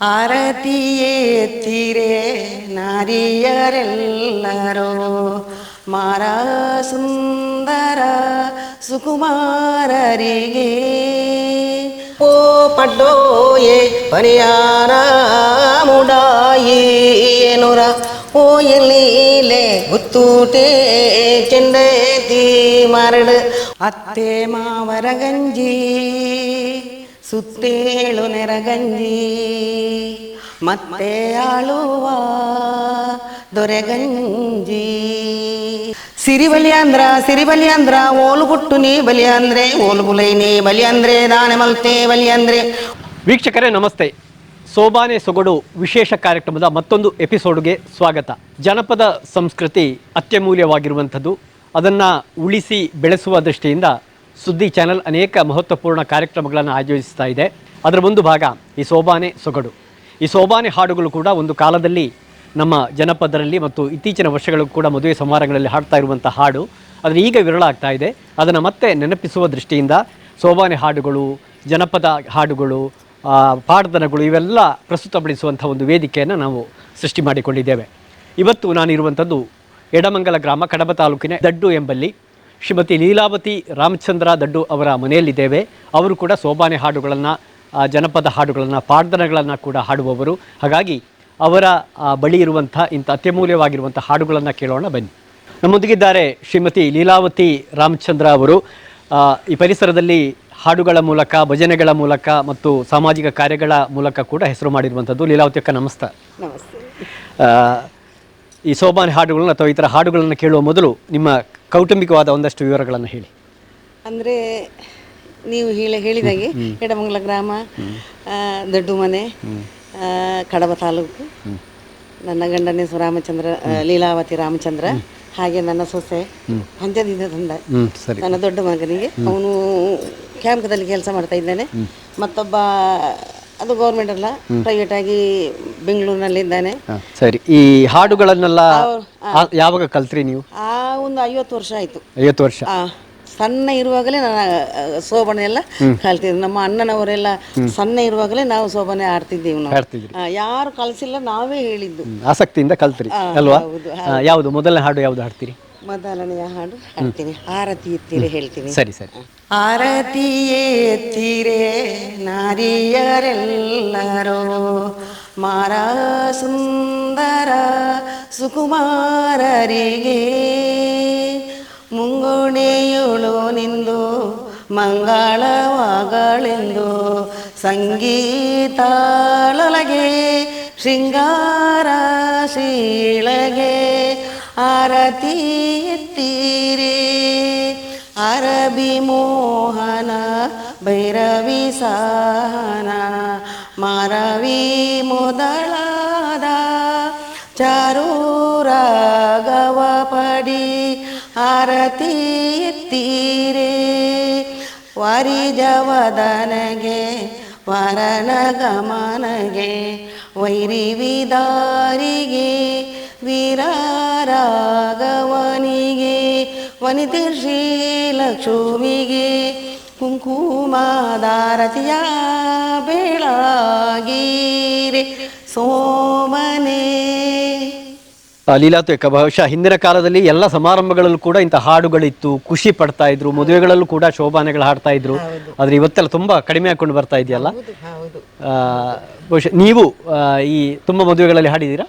ಆರತಿಯೇ ಎತ್ತಿರೆ ನಾರಿಯರೆಲ್ಲರೂ ಮಾರ ಸುಂದರ ಸುಕುಮಾರರಿಗೆ ಓ ಪಡ್ಡೋಯೇ ಪರಿಯಾರ ಮುಡಾಯಿ ಏನುರ ಓ ಎಲ್ಲಿಲೆ ಗುತ್ತೂಟೆ ಚೆಂಡೇತಿ ಮರಡು ಅತ್ತೆ ಮಾವರ ಗಂಜಿ ಸುತ್ತೇಳು ನೆರಗಂಜಿ ಮತ್ತೆ ಆಳುವ ದೊರೆಗಂಜಿ ಸಿರಿ ಅಂದ್ರ ಓಲು ಗುಟ್ಟು ನೀ ಬಲಿ ಅಂದ್ರೆ ಓಲು ಬುಲೈ ನೀ ಬಲಿ ಅಂದ್ರೆ ದಾನೆ ಮಲ್ತೆ ಬಲಿ ಅಂದ್ರೆ. ವೀಕ್ಷಕರೇ ನಮಸ್ತೆ. ಸೋಬಾನೆ ಸೊಗಡು ವಿಶೇಷ ಕಾರ್ಯಕ್ರಮದ ಮತ್ತೊಂದು ಎಪಿಸೋಡ್ಗೆ ಸ್ವಾಗತ. ಜನಪದ ಸಂಸ್ಕೃತಿ ಅತ್ಯಮೂಲ್ಯವಾಗಿರುವಂಥದ್ದು. ಅದನ್ನು ಉಳಿಸಿ ಬೆಳೆಸುವ ದೃಷ್ಟಿಯಿಂದ ಸುದ್ದಿ ಚಾನೆಲ್ ಅನೇಕ ಮಹತ್ವಪೂರ್ಣ ಕಾರ್ಯಕ್ರಮಗಳನ್ನು ಆಯೋಜಿಸ್ತಾ ಇದೆ. ಅದರ ಒಂದು ಭಾಗ ಈ ಸೋಬಾನೆ ಸೊಗಡು. ಈ ಸೋಬಾನೆ ಹಾಡುಗಳು ಕೂಡ ಒಂದು ಕಾಲದಲ್ಲಿ ನಮ್ಮ ಜನಪದರಲ್ಲಿ ಮತ್ತು ಇತ್ತೀಚಿನ ವರ್ಷಗಳು ಕೂಡ ಮದುವೆ ಸಮಾರಂಭಗಳಲ್ಲಿ ಹಾಡ್ತಾ ಇರುವಂಥ ಹಾಡು. ಆದರೆ ಈಗ ವಿರಳ ಆಗ್ತಾ ಇದೆ. ಅದನ್ನು ಮತ್ತೆ ನೆನಪಿಸುವ ದೃಷ್ಟಿಯಿಂದ ಸೋಬಾನೆ ಹಾಡುಗಳು, ಜನಪದ ಹಾಡುಗಳು, ಪಾಡ್ದನಗಳು ಇವೆಲ್ಲ ಪ್ರಸ್ತುತಪಡಿಸುವಂಥ ಒಂದು ವೇದಿಕೆಯನ್ನು ನಾವು ಸೃಷ್ಟಿ ಮಾಡಿಕೊಂಡಿದ್ದೇವೆ. ಇವತ್ತು ನಾನಿರುವಂಥದ್ದು ಎಡಮಂಗಲ ಗ್ರಾಮ, ಕಡಬ ತಾಲೂಕಿನ ದಡ್ಡು ಎಂಬಲ್ಲಿ ಶ್ರೀಮತಿ ಲೀಲಾವತಿ ರಾಮಚಂದ್ರ ದಡ್ಡು ಅವರ ಮನೆಯಲ್ಲಿದ್ದೇವೆ. ಅವರು ಕೂಡ ಸೋಬಾನೆ ಹಾಡುಗಳನ್ನು, ಜನಪದ ಹಾಡುಗಳನ್ನು, ಪಾಡ್ದನಗಳನ್ನು ಕೂಡ ಹಾಡುವವರು. ಹಾಗಾಗಿ ಅವರ ಬಳಿ ಇರುವಂಥ ಇಂಥ ಅತ್ಯಮೂಲ್ಯವಾಗಿರುವಂಥ ಹಾಡುಗಳನ್ನು ಕೇಳೋಣ ಬನ್ನಿ. ನಮ್ಮೊಂದಿಗಿದ್ದಾರೆ ಶ್ರೀಮತಿ ಲೀಲಾವತಿ ರಾಮಚಂದ್ರ ಅವರು. ಈ ಪರಿಸರದಲ್ಲಿ ಹಾಡುಗಳ ಮೂಲಕ, ಭಜನೆಗಳ ಮೂಲಕ ಮತ್ತು ಸಾಮಾಜಿಕ ಕಾರ್ಯಗಳ ಮೂಲಕ ಕೂಡ ಹೆಸರು ಮಾಡಿರುವಂಥದ್ದು. ಲೀಲಾವತಿ ಅಕ್ಕ ನಮಸ್ತೆ. ನಮಸ್ತೆ. ಈ ಸೋಬಾನೆ ಹಾಡುಗಳನ್ನು ಅಥವಾ ಈ ಥರ ಹಾಡುಗಳನ್ನು ಕೇಳುವ ಮೊದಲು ನಿಮ್ಮ ಕೌಟುಂಬಿಕವಾದ ಒಂದಷ್ಟು ವಿವರಗಳನ್ನು ಹೇಳಿ. ಅಂದರೆ ನೀವು ಹೇಳಿದಾಗೆ ಎಡಮಂಗಲ ಗ್ರಾಮ, ದೊಡ್ಡ ಮನೆ, ಕಡಬ ತಾಲೂಕು. ನನ್ನ ಗಂಡನ ಹೆಸರು ರಾಮಚಂದ್ರ, ಲೀಲಾವತಿ ರಾಮಚಂದ್ರ. ಹಾಗೆ ನನ್ನ ಸೊಸೆ ಪಂಚದಿಂದ ತಂದ ನನ್ನ ದೊಡ್ಡ ಮಗನಿಗೆ, ಅವನು ಕ್ಯಾಂಪ್ದಲ್ಲಿ ಕೆಲಸ ಮಾಡ್ತಾ ಇದ್ದಾನೆ. ಮತ್ತೊಬ್ಬ ಅದು ಗೌರ್ಮೆಂಟ್ ಅಲ್ಲ, ಪ್ರೈವೇಟ್ ಆಗಿ ಬೆಂಗಳೂರಿನಲ್ಲಿ ಇದ್ದಾನೆ. ಸರಿ. ಈ ಹಾಡುಗಳನ್ನೆಲ್ಲ ಯಾವಾಗ ಕಲ್ತ್ರಿ ನೀವು? ಒಂದು 50 ವರ್ಷ ಆಯ್ತು. 50 ವರ್ಷ. ಸಣ್ಣ ಇರುವಾಗಲೇ ನಾನು ಸೋಬಾನೆ ಎಲ್ಲ ಕಲ್ತಿದ್ದೆ. ನಮ್ಮ ಅಣ್ಣನವರೆಲ್ಲ ಸಣ್ಣ ಇರುವಾಗಲೇ ನಾವು ಸೋಬಾನೆ ಆಡ್ತಿದ್ದೇವೆ. ನಾವು ಯಾರು ಕಲಿಸಿಲ್ಲ, ನಾವೇ ಹೇಳಿದ್ದು. ಆಸಕ್ತಿಯಿಂದ ಕಲ್ತ್ರಿ ಅಲ್ವಾ? ಯಾವುದು ಮೊದಲನೇ ಹಾಡು ಯಾವುದು ಹಾಡ್ತೀರಿ? ಮೊದಲನೆಯ ಹಾಡು ಹಾಡ್ತೀನಿ, ಆರತಿ ಎತ್ತಿರೆ ಹೇಳ್ತೀನಿ. ಸರಿ ಸರಿ. ಆರತಿಯೇ ಎತ್ತಿರೆ ನಾರಿಯರೆಲ್ಲರೂ ಮಾರ ಸುಂದರ ಸುಕುಮಾರರಿಗೆ ಮುಂಗುಣೆಯುಳು ನಿಂದು ಮಂಗಳವಾಗಳೆಂದು ಸಂಗೀತಾಳೊಳಗೆ ಶೃಂಗಾರ ಶೀಳಗೆ ಆರತಿ ಎತ್ತಿರೆ ಅರಬಿ ಮೋಹನ ಭೈರವಿ ಸಹನ ಮಾರವಿ ಮೊದಲಾದ ಚಾರು ರಾಗವ ಪಡಿ ಆರತಿ ಎತ್ತಿರೆ ವಾರಿಜವದನಗೆ ವರನ ಗಮನಗೆ ವೈರಿ ವಿದಾರಿಗೆ ವೀರರಾಘವನಿಗೆ ವನಿತೆ ಶ್ರೀ ಲಕ್ಷ್ಮಿಗೆ ಕುಂಕುಮದಾರತಿಯ ಬೆಳಗೀರೆ ಸೋಮನೆ. ಲೀಲಾವತಿ ಅಕ್ಕ, ಬಹುಶಃ ಹಿಂದಿನ ಕಾಲದಲ್ಲಿ ಎಲ್ಲ ಸಮಾರಂಭಗಳಲ್ಲೂ ಕೂಡ ಇಂಥ ಹಾಡುಗಳಿತ್ತು, ಖುಷಿ ಪಡ್ತಾ ಇದ್ರು. ಮದುವೆಗಳಲ್ಲೂ ಕೂಡ ಶೋಭಾನೆಗಳು ಹಾಡ್ತಾ ಇದ್ರು. ಆದ್ರೆ ಇವತ್ತೆಲ್ಲ ತುಂಬಾ ಕಡಿಮೆ ಹಾಕೊಂಡು ಬರ್ತಾ ಇದೆಯಲ್ಲ. ಬಹುಶಃ ನೀವು ಈ ತುಂಬಾ ಮದುವೆಗಳಲ್ಲಿ ಹಾಡಿದ್ದೀರಾ?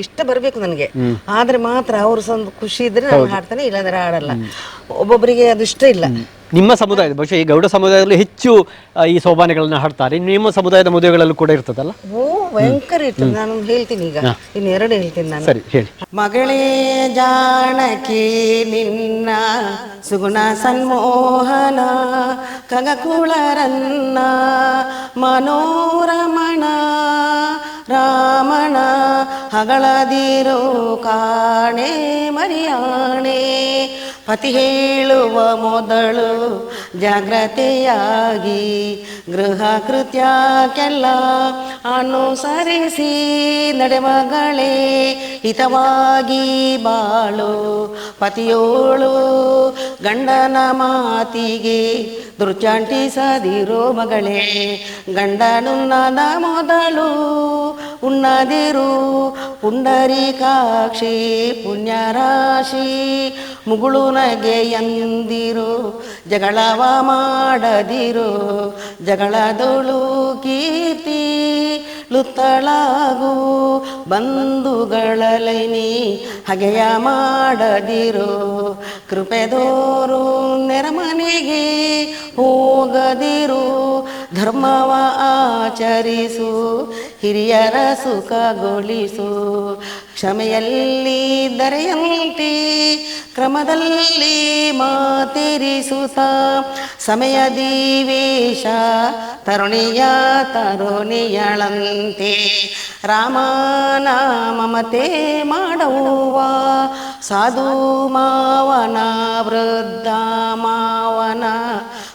ಇಷ್ಟ ಬರಬೇಕು ನನಗೆ, ಆದ್ರೆ ಮಾತ್ರ ಅವರು ಸ್ವಲ್ಪ ಖುಷಿ ಇದ್ರೆ ನಾನು ಹಾಡ್ತಾನೆ, ಇಲ್ಲಾಂದ್ರೆ ಹಾಡಲ್ಲ. ಒಬ್ಬೊಬ್ಬರಿಗೆ ಅದು ಇಷ್ಟ ಇಲ್ಲ. ನಿಮ್ಮ ಸಮುದಾಯದ, ಬಹುಶಃ ಈ ಗೌಡ ಸಮುದಾಯದಲ್ಲಿ ಹೆಚ್ಚು ಈ ಸೋಬಾನೆಗಳನ್ನ ಹಾಡ್ತಾರೆ. ನಿಮ್ಮ ಸಮುದಾಯದ ಮದುವೆಗಳಲ್ಲೂ ಕೂಡ ಇರ್ತದಲ್ಲ? ಓ, ಭಯಂಕರ ಇರ್ತದೆ. ನಾನು ಹೇಳ್ತೀನಿ, ಈಗ ಇನ್ನೆರಡು ಹೇಳ್ತೀನಿ ನಾನು. ಸರಿ ಹೇಳಿ. ಮಗಳೇ ಜಾನಕಿ ನಿನ್ನ ಸುಗುಣ ಸನ್ಮೋಹನ ಕಗಕುಳರನ್ನ ಮನೋರಮಣ ರಾಮಣ ಹಗಳದಿರು ಕಾಣೆ ಮರಿಯಾಣೆ ಪತಿ ಹೇಳುವ ಮೊದಲು ಜಾಗ್ರತೆಯಾಗಿ ಗೃಹ ಕೃತ್ಯಕ್ಕೆಲ್ಲ ಅನುಸರಿಸಿ ನಡೆಮಗಳೇ ಹಿತವಾಗಿ ಬಾಳು ಪತಿಯೋಳು ಗಂಡನ ಮಾತಿಗೆ ದುರ್ಚಾಂಟಿಸದಿರೋ ಮಗಳೇ ಗಂಡನುನ್ನದ ಮೊದಲು ಉಣ್ಣದಿರು ಪುಂಡರೀಕಾಕ್ಷಿ ಪುಣ್ಯರಾಶಿ ಮುಗುಳು ನಗೆಯಂದಿರು ಜಗಳವ ಮಾಡದಿರು ಜಗಳದೊಳು ಕೀರ್ತಿ ಲುತ್ತಳಾಗು ಬಂಧುಗಳಲ್ಲಿ ಹಗೆಯ ಮಾಡದಿರು ಕೃಪೆದೋರು ನೆರಮನೆಗೆ ಹೋಗದಿರು ಧರ್ಮವ ಆಚರಿಸು ಹಿರಿಯರ ಸುಖಗೊಳಿಸು ಕ್ಷಮೆಯಲ್ಲಿ ದರೆಯಂತೆ ಕ್ರಮದಲ್ಲಿ ಮಾತೆರಿಸುತ್ತ ಸಮಯದಿ ವೇಷ ತರುಣಿಯಳಂತೆ ರಾಮನ ಮಮತೆ ಮಾಡುವ ಸಾಧು ಮಾವನ ವೃದ್ಧ ಮಾವನ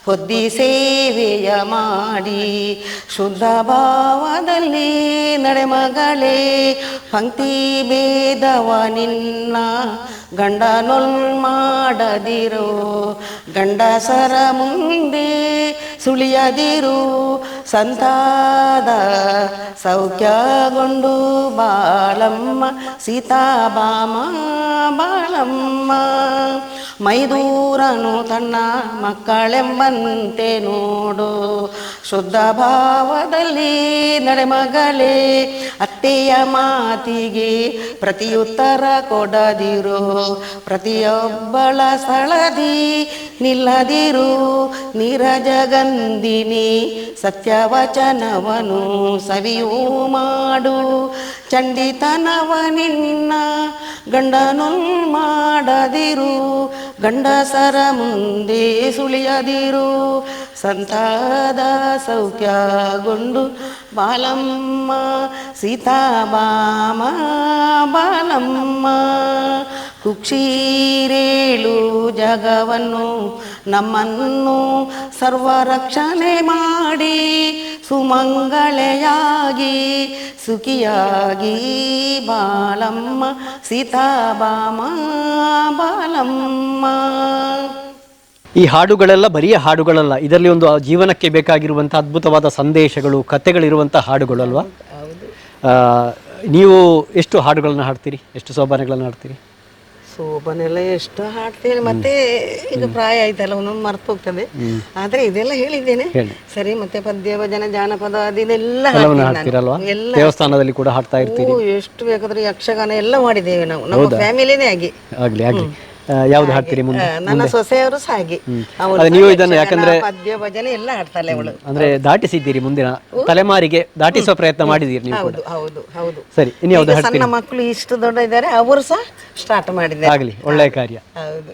ಹೊದ್ದಿ ಸೇವೆಯ ಮಾಡಿ ಶುದ್ಧ ಭಾವದಲ್ಲಿ ನಡೆಮಗಳೇ ಪಂಕ್ತಿ ಭೇದವ ನಿನ್ನ ಗಂಡನೊಲ್ ಮಾಡದಿರು ಗಂಡಸರ ಮುಂದೆ ಸುಳಿಯದಿರು ಸಂತಾದ ಸೌಖ್ಯಗೊಂಡು ಬಾಳಮ್ಮ ಸೀತಾಭಾಮ ಬಾಳಮ್ಮ ಮೈದೂರನು ತನ್ನ ಮಕ್ಕಳೆಂಬಂತೆ ನೋಡು ಶುದ್ಧ ಭಾವದಲ್ಲಿ ನಡೆಮಗಳೇ ಅತ್ತೆಯ ಮಾತಿಗೆ ಪ್ರತಿಯುತ್ತರ ಕೊಡದಿರು ಪ್ರತಿಯೊಬ್ಬಳ ಸ್ಥಳದಿ ನಿಲ್ಲದಿರು ನೀರಜಗಂಧಿನಿ ಸತ್ಯವಚನವನು ಸವಿಯೂ ಮಾಡು ಚಂಡಿತನವ ನಿನ್ನ ಗಂಡನೊಲ್ ಮಾಡದಿರು ಗಂಡಸರ ಮುಂದೆ ಸುಳಿಯದಿರು ಸಂತಾದ ಸೌಖ್ಯಗೊಂಡು ಬಾಲಮ್ಮ ಸೀತಾಭಾಮ ಬಾಲಮ್ಮ ಕುಕ್ಷೀರೇಳು ಜಗವನ್ನು ನಮ್ಮನ್ನು ಸರ್ವರಕ್ಷಣೆ ಮಾಡಿ ಸುಮಂಗಳೆಯಾಗಿ ಸುಖಿಯಾಗಿ ಬಾಳಮ್ಮ ಸೀತಾಭಾಮ ಬಾಳಮ್ಮ. ಈ ಹಾಡುಗಳೆಲ್ಲ ಬರಿಯ ಹಾಡುಗಳಲ್ಲ, ಇದರಲ್ಲಿ ಒಂದು ಜೀವನಕ್ಕೆ ಬೇಕಾಗಿರುವಂಥ ಅದ್ಭುತವಾದ ಸಂದೇಶಗಳು ಕಥೆಗಳಿರುವಂಥ ಹಾಡುಗಳು ಅಲ್ವಾ? ನೀವು ಎಷ್ಟು ಹಾಡುಗಳನ್ನ ಹಾಡ್ತೀರಿ, ಎಷ್ಟು ಸೋಬಾನೆಗಳನ್ನ ಹಾಡ್ತೀರಿ? ಸೋಬನೆಲ್ಲ ಎಷ್ಟು ಹಾಡ್ತೇನೆ, ಮತ್ತೆ ಈಗ ಪ್ರಾಯ ಆಯ್ತಲ್ಲ ಒಂದೊಂದು ಮರ್ತು ಹೋಗ್ತದೆ, ಆದ್ರೆ ಇದೆಲ್ಲ ಹೇಳಿದ್ದೇನೆ ಸರಿ. ಮತ್ತೆ ಪದ್ಯ ಭಜನೆ ಜಾನಪದ ಅದನ್ನೆಲ್ಲ ಹಾಡ್ತೀರಲ್ವಾ? ದೇವಸ್ಥಾನದಲ್ಲಿ ಕೂಡ ಹಾಡ್ತಾ ಇರ್ತೀರಿ? ಎಷ್ಟು ಬೇಕಾದ್ರೆ ಯಕ್ಷಗಾನ ಎಲ್ಲ ಮಾಡಿದ್ದೇವೆ ನಾವು, ನಮ್ಮ ಫ್ಯಾಮಿಲಿನೇ ಆಗಿ. ಆಗ್ಲಿ ಆಗ್ಲಿ. ಯಾವ್ದು ಹಾಡ್ತೀರಿ ಮುಂದೆ? ನನ್ನ ಸೊಸೆಯವರು ಸಹ ಹಾಗೆ, ನೀವು ಇದನ್ನು ಯಾಕಂದ್ರೆ ಪದ್ಯ ಭಜನೆ ಎಲ್ಲ ಹಾಡ್ತಾಳೆ ಅವಳು. ಅಂದ್ರೆ ದಾಟಿಸಿದ್ದೀರಿ, ಮುಂದಿನ ತಲೆಮಾರಿಗೆ ದಾಟಿಸುವ ಪ್ರಯತ್ನ ಮಾಡಿದ್ದೀರಿ ನೀವು. ಹೌದು ಹೌದು ಹೌದು. ಸರಿ, ಇನ್ನು ಯಾವ್ದು ಹಾಡ್ತೀರಿ? ಸಣ್ಣ ಮಕ್ಕಳು ಇಷ್ಟು ದೊಡ್ಡ ಇದ್ದಾರೆ, ಅವರು ಸಹ ಸ್ಟಾರ್ಟ್ ಮಾಡಿದ್ದಾರೆ. ಆಗ್ಲಿ, ಒಳ್ಳೆಯ ಕಾರ್ಯ.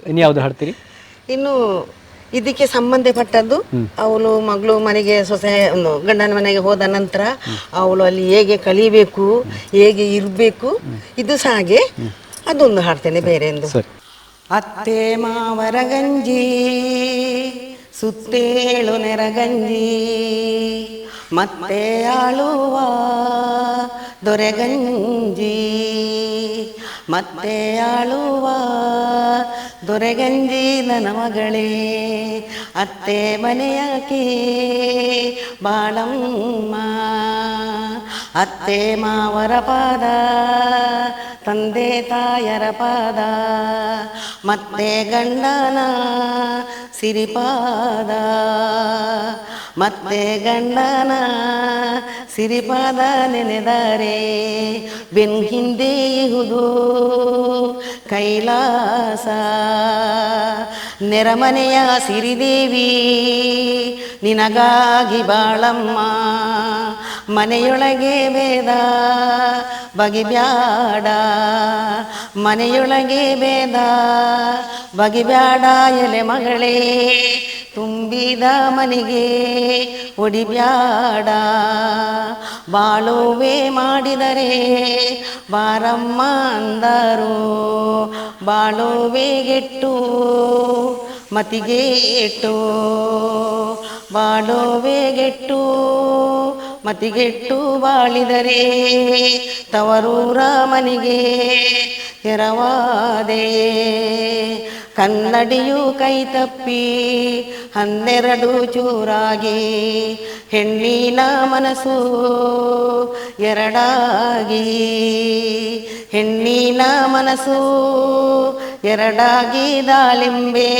ಇನ್ನು ಯಾವ್ದು ಹಾಡ್ತೀರಿ? ಇನ್ನು ಇದಕ್ಕೆ ಸಂಬಂಧಪಟ್ಟದ್ದು, ಅವಳು ಮಗಳು ಮನೆಗೆ ಸೊಸೆ ಗಂಡನ ಮನೆಗೆ ಹೋದ ನಂತರ ಅವಳು ಅಲ್ಲಿ ಹೇಗೆ ಕಲಿಬೇಕು, ಹೇಗೆ ಇರಬೇಕು, ಇದು ಸಹ ಹಾಗೆ ಅದೊಂದು ಹಾಡ್ತೇನೆ. ಬೇರೆ ಎಂದು ಅತ್ತೆ ಮಾವರ ಗಂಜಿ ಸುತ್ತೇಳು ನೆರಗಂಜಿ ಮತ್ತೆ ಆಳುವ ದೊರೆಗಂಜಿ ಮತ್ತೆ ಆಳುವ ದೊರೆಗಂಜಿ ನನ್ನ ಮಗಳೇ ಅತ್ತೆ ಮನೆಯಾಕೆ ಬಾಳಮ್ಮ ಅತ್ತೆ ಮಾವರ ಪಾದ ತಂದೆ ತಾಯರ ಪಾದ ಮತ್ತೆ ಗಂಡನ ಸಿರಿಪಾದ ಮತ್ತೆ ಗಂಡನ ಸಿರಿಪಾದ ನೆನೆದರೆ ಬೆನ್ ಹಿಂದೆ ಇಹುದು ಕೈಲಾಸ ನೆರಮನೆಯ ಸಿರಿದೇವಿ ನಿನಗಾಗಿ ಬಾಳಮ್ಮ ಮನೆಯೊಳಗೆ ಬೇದ ಬಗಿಬ್ಯಾಡ ಮನೆಯೊಳಗೆ ಬೇದ ಬಗಿಬ್ಯಾಡ ಎಲೆ ಮಗಳೇ ತುಂಬಿದ ಮನೆಗೆ ಒಡಿಬ್ಯಾಡ ಬಾಳುವೆ ಮಾಡಿದರೆ ಬಾರಮ್ಮ ಅಂದರು ಬಾಳುವೆ ಗೆಟ್ಟು ಮತಿಗೆಟ್ಟು ಬಾಳೋವೆಗೆಟ್ಟು ಮತಿಗೆಟ್ಟು ಬಾಳಿದರೆ ತವರೂರ ಮನಿಗೆ ತೆರವಾದೆ ಕನ್ನಡಿಯು ಕೈ ತಪ್ಪಿ 12 ಚೂರಾಗಿ ಹೆಣ್ಣಿನ ಮನಸ್ಸು ಎರಡಾಗಿ ಹೆಣ್ಣಿನ ಮನಸ್ಸು ಎರಡಾಗಿ ದಾಳಿಂಬೆ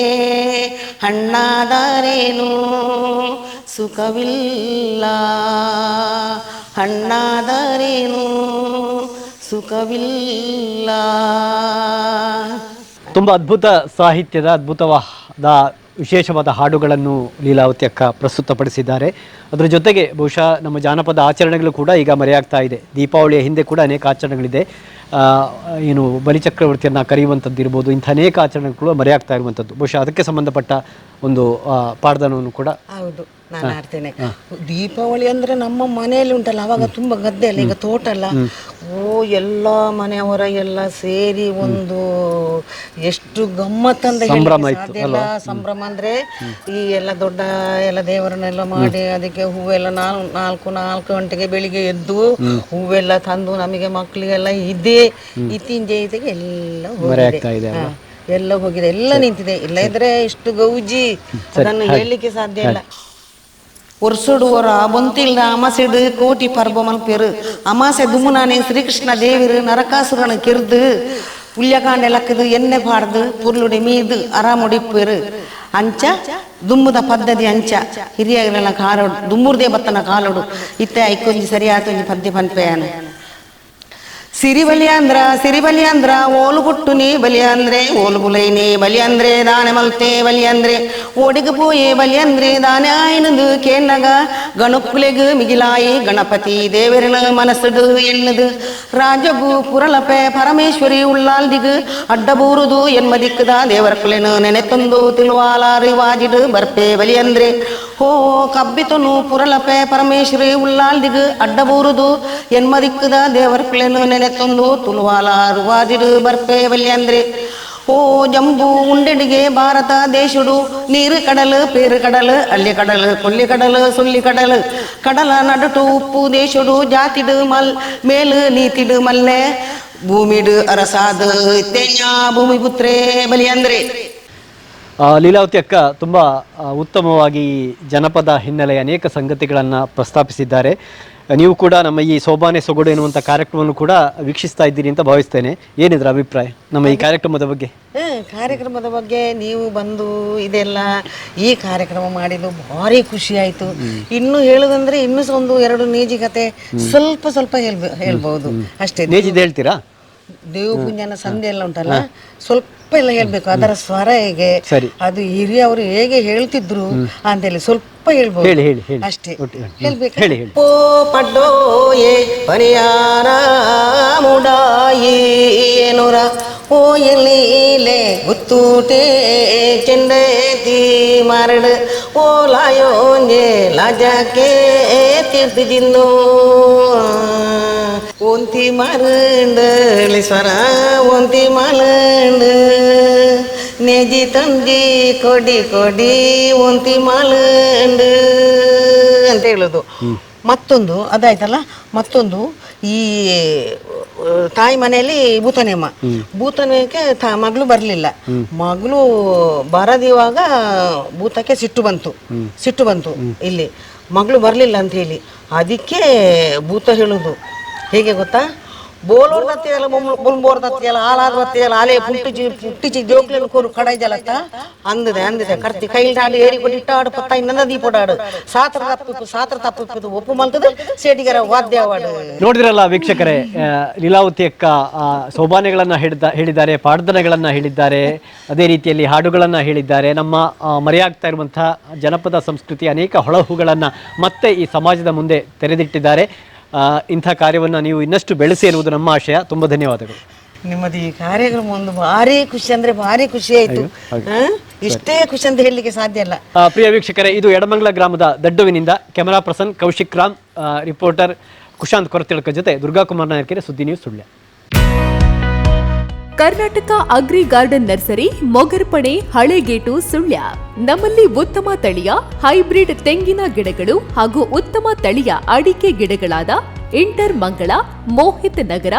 ಹಣ್ಣಾದರೇನು ಸುಖವಿಲ್ಲ ಹಣ್ಣಾದರೇನು ಸುಖವಿಲ್ಲ. ತುಂಬ ಅದ್ಭುತ ಸಾಹಿತ್ಯದ ಅದ್ಭುತವಾದ ವಿಶೇಷವಾದ ಹಾಡುಗಳನ್ನು ಲೀಲಾವತಿ ಅಕ್ಕ ಪ್ರಸ್ತುತಪಡಿಸಿದ್ದಾರೆ. ಅದರ ಜೊತೆಗೆ ಬಹುಶಃ ನಮ್ಮ ಜಾನಪದ ಆಚರಣೆಗಳು ಕೂಡ ಈಗ ಮರೆಯಾಗ್ತಾ ಇದೆ. ದೀಪಾವಳಿಯ ಹಿಂದೆ ಕೂಡ ಅನೇಕ ಆಚರಣೆಗಳಿದೆ. ಏನು ಬಲಿಚಕ್ರವರ್ತಿಯನ್ನು ಕರೆಯುವಂಥದ್ದು ಇರ್ಬೋದು, ಇಂಥ ಅನೇಕ ಆಚರಣೆಗಳು ಮರೆಯಾಗ್ತಾ ಇರುವಂಥದ್ದು. ಬಹುಶಃ ಅದಕ್ಕೆ ಸಂಬಂಧಪಟ್ಟ ಒಂದು ಪಾಠವನ್ನು ಕೂಡ ಹೌದು ನಾನು ಆಡ್ತೇನೆ. ದೀಪಾವಳಿ ಅಂದ್ರೆ ನಮ್ಮ ಮನೆಯಲ್ಲಿ ಉಂಟಲ್ಲ, ಅವಾಗ ತುಂಬಾ ಗದ್ದೆ ಅಲ್ಲ, ಈಗ ತೋಟ ಅಲ್ಲ. ಎಲ್ಲ ಮನೆಯವರ ಎಲ್ಲ ಸೇರಿ ಒಂದು ಎಷ್ಟು ಗಮ್ಮತ್ತಂದ ಎಲ್ಲ ಸಂಭ್ರಮ ಅಂದ್ರೆ ಈ ಎಲ್ಲ ದೊಡ್ಡ ಎಲ್ಲ ದೇವರನ್ನೆಲ್ಲ ಮಾಡಿ ಅದಕ್ಕೆ ಹೂವೆಲ್ಲ ನಾಲ್ಕು ಗಂಟೆಗೆ ಬೆಳಿಗ್ಗೆ ಎದ್ದು ಹೂವೆಲ್ಲ ತಂದು ನಮಗೆ ಮಕ್ಕಳಿಗೆಲ್ಲ ಇತ್ತೀಚೆಗೆ ಎಲ್ಲ ಹೋಗಿದೆ, ಎಲ್ಲ ಹೋಗಿದೆ, ಎಲ್ಲ ನಿಂತಿದೆ. ಇಲ್ಲ ಇದ್ರೆ ಇಷ್ಟು ಗೌಜಿ ಅದನ್ನು ಹೇಳಲಿಕ್ಕೆ ಸಾಧ್ಯ ಇಲ್ಲ. ಒರ್ಸುಡುವರ ಬೊಂತಿಲ್ದ ಅಮಾಸೆಡು ಕೋಟಿ ಪರ್ಬ ಮಲ್ಪೇರು ಅಮಾಸೆ ದುಮ್ಮುನಾನೆ ಶ್ರೀಕೃಷ್ಣ ದೇವಿರು ನರಕಾಸುರನ ಕೆರ್ದು ಪುಲ್ಯಕಾಂಡೆ ಲಕ್ಕದು ಎಣ್ಣೆ ಪಾಡ್ದು ಪುರ್ಲುಡಿ ಮೀದು ಅರಾಮುಡಿಪ್ಪೇರು ಅಂಚ ದುಮ್ಮುದ ಪದ್ಧತಿ ಅಂಚ ಹಿರಿಯರೆಲ್ಲ ಕಾಲೋಡು ದುಮ್ಮುರ್ದೇ ಬತ್ತನ ಕಾಲೋಡು ಇತ್ತೆ ಐಕೊಂಜಿ ಸರಿಯಾತೊಂಜಿ ಪದ್ಯ ಪನ್ಪೆಯಾನ ಸಿರಿಬಲಿ ಅಂದ್ರ ಓಲು ಗುಟ್ಟು ನೀ ಬಲಿ ಅಂದ್ರೆ ಓಲು ಬುಲೈನಿ ಬಲಿ ಅಂದ್ರೆ ದಾನೆ ಮಲ್ತೆ ಬಲಿ ಅಂದ್ರೆ ಓಡಿಗೆ ಪೋಯೆ ಬಲಿ ಅಂದ್ರೆ ದಾನೆ ಆಯ್ನದು ಕೇನ್ನಗ ಗಣುಕ್ಕುಲೆಗು ಮಿಗಿಲಾಯಿ ಗಣಪತಿ ದೇವರಿನ ಮನಸ್ಸುಡು ಎಣ್ಣದು ರಾಜಗು ಪುರಲಪೆ ಪರಮೇಶ್ವರಿ ಉಳ್ಳಾಲ್ದಿಗು ಅಡ್ಡಬೂರುದು ಎನ್ಮದಿಕ್ಕದ ದೇವರ ಕುಲೆನು ನೆನೆತೊಂದು ತಿಳುವಾಲ ರಿವಾಜಿಡು ಬರ್ಪೆ ಬಲಿ ಅಂದ್ರೆ ಹೋ ಕಬ್ಬಿತನು ಪುರಲಪೆ ಪರಮೇಶ್ವರಿ ಉಳ್ಳಾಲ್ದಿಗು ಅಡ್ಡಬೂರುದು ಎನ್ಮದಿಕ್ಕದ ದೇವರ ಕುಲೆನು ನೆನೆತೊಂದು ತುಳುವಾಲ ರುವಾಜಿಡು ಬರ್ಪೆ ಬಲಿ ಅಂದ್ರೆ ಓ ಜಂಬು ಉಂಡೆಡಿಗೆ ಭಾರತ ದೇಶುಡು ನೀರು ಕಡಲು ಪೇರು ಕಡಲು ಅಲ್ಲಿ ಕಡಲು ಕೊಲ್ಲಿ ಕಡಲು ಸುಳ್ಳಿ ಕಡಲು ಕಡಲ ನಡುಟು ಉಪ್ಪು ದೇಶುಡು ಜಾತಿಡು ಮೇಲು ನೀತಿಡು ಮಲ್ಲೆ ಭೂಮಿಡು ಅರಸಾದು ತೆಯ್ಯ ಭೂಮಿ ಪುತ್ರೇ ಬಲಿ ಅಂದ್ರೆ. ಲೀಲಾವತಿ ಅಕ್ಕ ತುಂಬ ಉತ್ತಮವಾಗಿ ಜನಪದ ಹಿನ್ನೆಲೆಯ ಅನೇಕ ಸಂಗತಿಗಳನ್ನು ಪ್ರಸ್ತಾಪಿಸಿದ್ದಾರೆ. ನೀವು ಕೂಡ ನಮ್ಮ ಈ ಸೋಬಾನೆ ಸೊಗಡು ಎನ್ನುವಂಥ ಕಾರ್ಯಕ್ರಮವನ್ನು ಕೂಡ ವೀಕ್ಷಿಸ್ತಾ ಇದ್ದೀರಿ ಅಂತ ಭಾವಿಸ್ತೇನೆ. ಏನಿದ್ರ ಅಭಿಪ್ರಾಯ ನಮ್ಮ ಈ ಕಾರ್ಯಕ್ರಮದ ಬಗ್ಗೆ? ಕಾರ್ಯಕ್ರಮದ ಬಗ್ಗೆ ನೀವು ಬಂದು ಇದೆಲ್ಲ ಈ ಕಾರ್ಯಕ್ರಮ ಮಾಡಿದ್ದು ಭಾರಿ ಖುಷಿ ಆಯಿತು. ಇನ್ನು ಹೇಳುದಂದ್ರೆ ಇನ್ನೂ ಒಂದು 2 ನೇಜಿ ಕತೆ ಸ್ವಲ್ಪ ಹೇಳ್ಬಹುದು ಅಷ್ಟೇ. ನೇಜಿದ್ ಹೇಳ್ತೀರಾ? ದೇವ ಪುಂಜನ ಸಂಧಿ ಎಲ್ಲ ಉಂಟಲ್ಲ, ಸ್ವಲ್ಪ ಎಲ್ಲ ಹೇಳ್ಬೇಕು. ಅದರ ಸ್ವರ ಹೇಗೆ, ಅದು ಹಿರಿಯವರು ಹೇಗೆ ಹೇಳ್ತಿದ್ರು ಅಂತೇಳಿ ಸ್ವಲ್ಪ ಹೇಳ್ಬೋದು ಅಷ್ಟೇ. ಹೇಳ್ಬೇಕು. ಓ ಪಡ್ಡೋಯೇ ಪರಿಯಾರ ಮುಡಾಯಿ ಏನೂರ ಓ ಎಲ್ಲಿಲೆ ಗುತ್ತೂಟೆ ಚೆಂಡೇತಿ ಮರಡು ಓ ಲಾಯೋಂಜೆ ಲಾಜಕ್ಕೆ ತೀರ್ತಿಜಿಂದು ಒಂತಿ ಮರಂಡು ಸ್ವರ ಒಂತಿ ಮಲಂಡು ನೆಜಿ ತಂದಿ ಕೊಡಿ ಒಂತಿ ಮಲಂಡು ಅಂತ ಹೇಳೋದು. ಮತ್ತೊಂದು ಅದಾಯ್ತಲ್ಲ, ಮತ್ತೊಂದು ಈ ತಾಯಿ ಮನೆಯಲ್ಲಿ ಭೂತನೇಮಕ್ಕೆ ಮಗಳು ಬರಲಿಲ್ಲ. ಮಗಳು ಬರದಿವಾಗ ಭೂತಕ್ಕೆ ಸಿಟ್ಟು ಬಂತು ಇಲ್ಲಿ ಮಗಳು ಬರಲಿಲ್ಲ ಅಂತ ಹೇಳಿ. ಅದಕ್ಕೆ ಭೂತ ಹೇಳುದು ಹೇಗೆ ಗೊತ್ತಾ, ಬೋಲೋರ್ ತತ್ತಿಯಲ್ಲ ಬುಲ್ಬೋರ್ ತತ್ತಿಯಲ್ಲ ಆಲಾದ ತತ್ತಿಯಲ್ಲ ಆಲೆ ಪುಟ್ಟಿಚಿ ಜೋಕ್ಲೆನ್ ಕೋರು ಕಡಾಯಿ ಜಲತ್ತ ಅಂದಿದೆ ಕರ್ತಿ ಕೈಲ್ಡಾಡು ಏರಿ ಕೊಟ್ಟಿಟ್ಟಾಡು ಪತ್ತ ಇನ್ನದ ದೀಪೋಡಾಡು ಸಾತ್ರ ತಪ್ಪಿದ್ದು ಒಪ್ಪು ಮಲ್ತದ ಸೇಟಿಗರ ವಾದ್ಯವಾಡು. ನೋಡಿದ್ರಲ್ಲ ವೀಕ್ಷಕರೇ, ಲೀಲಾವತಿ ಅಕ್ಕ ಸೋಬಾನೆಗಳನ್ನ ಹೇಳಿದ್ದಾರೆ, ಪಾಡ್ದನೆಗಳನ್ನ ಹೇಳಿದ್ದಾರೆ, ಅದೇ ರೀತಿಯಲ್ಲಿ ಹಾಡುಗಳನ್ನ ಹೇಳಿದ್ದಾರೆ. ನಮ್ಮ ಮರೆಯಾಗ್ತಾ ಇರುವಂತಹ ಜನಪದ ಸಂಸ್ಕೃತಿ ಅನೇಕ ಹೊಳಹುಗಳನ್ನ ಮತ್ತೆ ಈ ಸಮಾಜದ ಮುಂದೆ ತೆರೆದಿಟ್ಟಿದ್ದಾರೆ. ಇಂಥ ಕಾರ್ಯವನ್ನು ನೀವು ಇನ್ನಷ್ಟು ಬೆಳೆಸಿ ಇರುವುದು ನಮ್ಮ ಆಶಯ. ತುಂಬ ಧನ್ಯವಾದಗಳು. ನಿಮ್ಮದು ಈ ಕಾರ್ಯಕ್ರಮ ಒಂದು ಭಾರಿ ಖುಷಿ ಅಂದ್ರೆ ಭಾರಿ ಖುಷಿ ಆಯ್ತು. ಇಷ್ಟೇ ಖುಷಿ ಅಂತ ಹೇಳಲಿಕ್ಕೆ ಸಾಧ್ಯ ಇಲ್ಲ. ಪ್ರಿಯ ವೀಕ್ಷಕರೇ, ಇದು ಎಡಮಂಗಲ ಗ್ರಾಮದ ದಡ್ಡುವಿನಿಂದ camera person Kaushik Ram, reporter Kushanth Korathilaka ಜೊತೆ ದುರ್ಗಾಕುಮಾರ್ ನಾಯಕರೆ, Suddi news Sullia. Karnataka agri garden nursery, Mogarpane, Halegate, Sullia. ನಮ್ಮಲ್ಲಿ ಉತ್ತಮ ತಳಿಯ ಹೈಬ್ರಿಡ್ ತೆಂಗಿನ ಗಿಡಗಳು ಹಾಗೂ ಉತ್ತಮ ತಳಿಯ ಅಡಿಕೆ ಗಿಡಗಳಾದ ಇಂಟರ್ ಮಂಗಳ, ಮೋಹಿತ್ ನಗರ,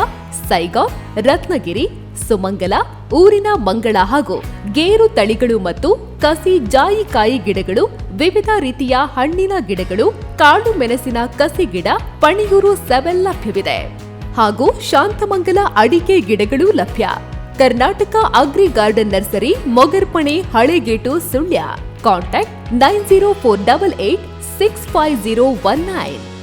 ಸೈಗಾವ್, ರತ್ನಗಿರಿ, ಸುಮಂಗಲ, ಊರಿನ ಮಂಗಳ ಹಾಗೂ ಗೇರು ತಳಿಗಳು ಮತ್ತು ಕಸಿ ಜಾಯಿಕಾಯಿ ಗಿಡಗಳು, ವಿವಿಧ ರೀತಿಯ ಹಣ್ಣಿನ ಗಿಡಗಳು, ಕಾಳು ಮೆಣಸಿನ ಕಸಿ ಗಿಡ, ಪಣಿಯೂರು ಸೆವೆಲ್ ಲಭ್ಯವಿದೆ ಹಾಗೂ ಶಾಂತಮಂಗಲ ಅಡಿಕೆ ಗಿಡಗಳು ಲಭ್ಯ. Karnataka agri garden nursery, Mogarpane, Halegate, Sullia. Contact 9048865019.